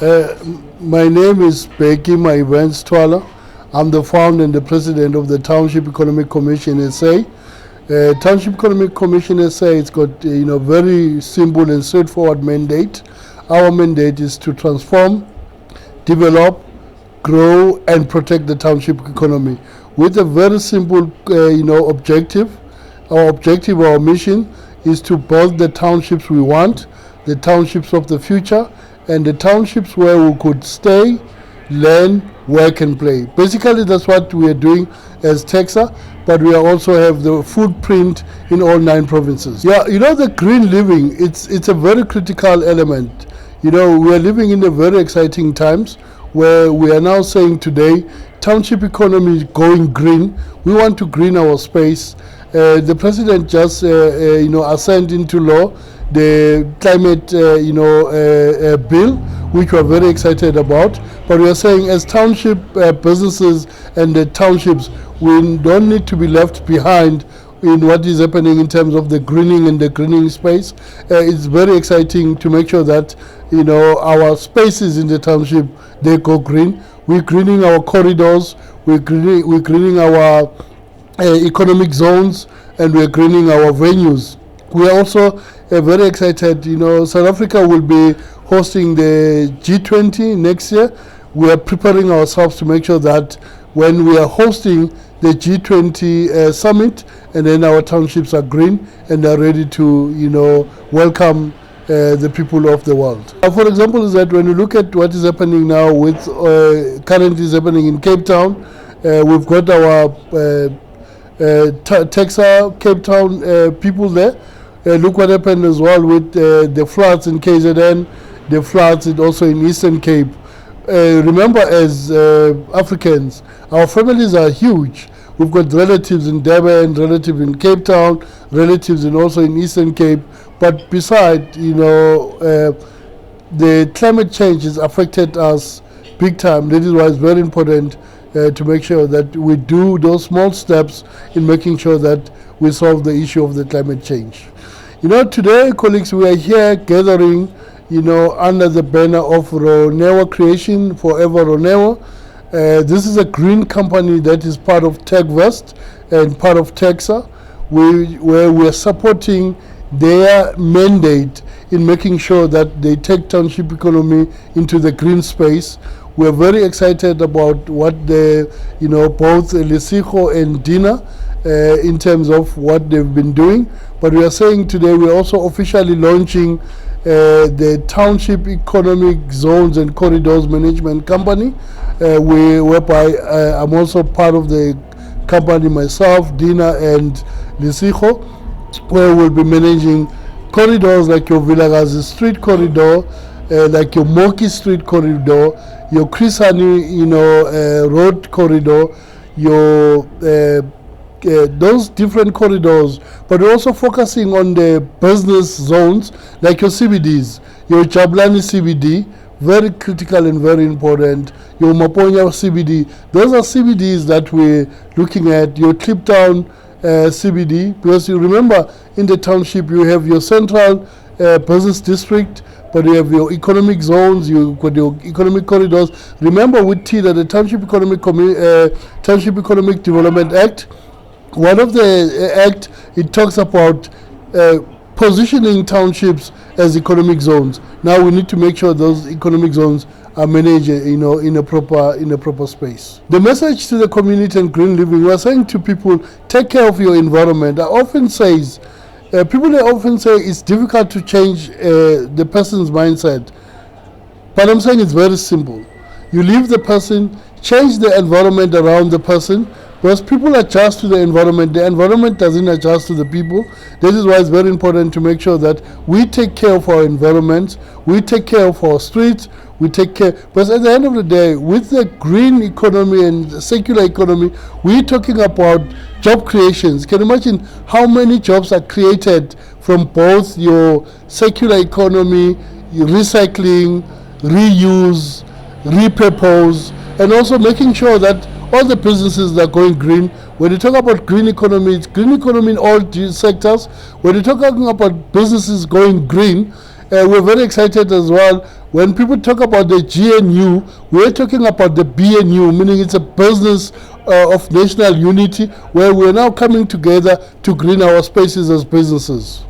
My name is Bheki Twala. I'm the founder and the president of the Township Economic Commission SA. Township Economic Commission SA, it's got very simple and straightforward mandate. Our mandate is to transform, develop, grow and protect the township economy with a very simple objective. Our mission is to build the townships we want, the townships of the future, and the townships where we could stay, learn, work and play. Basically that's what we are doing as TEXA, but we also have the footprint in all 9 provinces. The green living, it's a very critical element. We are living in a very exciting times where we are now saying today township economy is going green. We want to green our space. The president just signed into law the climate bill, which we are very excited about. But we are saying as township businesses and the townships, we don't need to be left behind in what is happening in terms of the greening and the greening space. It's very exciting to make sure that our spaces in the township, they go green. We're greening our corridors, we're greening our economic zones, and we're greening our venues. We are also very excited. South Africa will be hosting the G20 next year. We are preparing ourselves to make sure that when we are hosting the G20 summit, and then our townships are green and are ready to welcome the people of the world. For example, is that when you look at what is happening now with currently is happening in Cape Town, we've got our TEXA Cape Town people there. Look what happened as well with the floods in KZN, the floods also in Eastern Cape. Remember, as Africans, our families are huge. We've got relatives in Durban, relatives in Cape Town, relatives also in Eastern Cape. But beside, the climate change has affected us big time. That is why it's very important to make sure that we do those small steps in making sure that we solve the issue of the climate change. Today, colleagues, we are here gathering, under the banner of Ronewa Creation Forever Ronewa. This is a green company that is part of TechVest and part of TEXA, where we are supporting their mandate in making sure that they take township economy into the green space. We're very excited about what both Lesego and Dina in terms of what they've been doing. But we are saying today we're also officially launching the Township Economic Zones and Corridors Management Company, whereby I'm also part of the company myself, Dina and Lesego, where we'll be managing corridors like your Vilakazi Street corridor, like your Moki Street corridor, your Krisani road corridor, your those different corridors, but we're also focusing on the business zones like your CBDs, your Jablani CBD, very critical and very important, your Maponya CBD. Those are CBDs that we're looking at, your Kliptown CBD, because you remember in the township you have your central business district, but you have your economic zones, you've got your economic corridors. Remember with TIDA, the Township Economic Development Act, one of the act, it talks about positioning townships as economic zones. Now we need to make sure those economic zones are managed in a proper space. The message to the community and green living, we are saying to people, take care of your environment. People often say it's difficult to change the person's mindset, but I'm saying it's very simple. You leave the person, change the environment around the person, because people adjust to the environment doesn't adjust to the people. This is why it's very important to make sure that we take care of our environment, we take care of our streets, we take care, because at the end of the day, with the green economy and the circular economy, we're talking about job creations. Can you imagine how many jobs are created from both your circular economy, your recycling, reuse, repurpose, and also making sure that all the businesses that are going green. When you talk about green economy, it's green economy in all sectors. When you're talking about businesses going green, we're very excited as well When people talk about the GNU, we're talking about the BNU, meaning it's a business of national unity, where we're now coming together to green our spaces as businesses.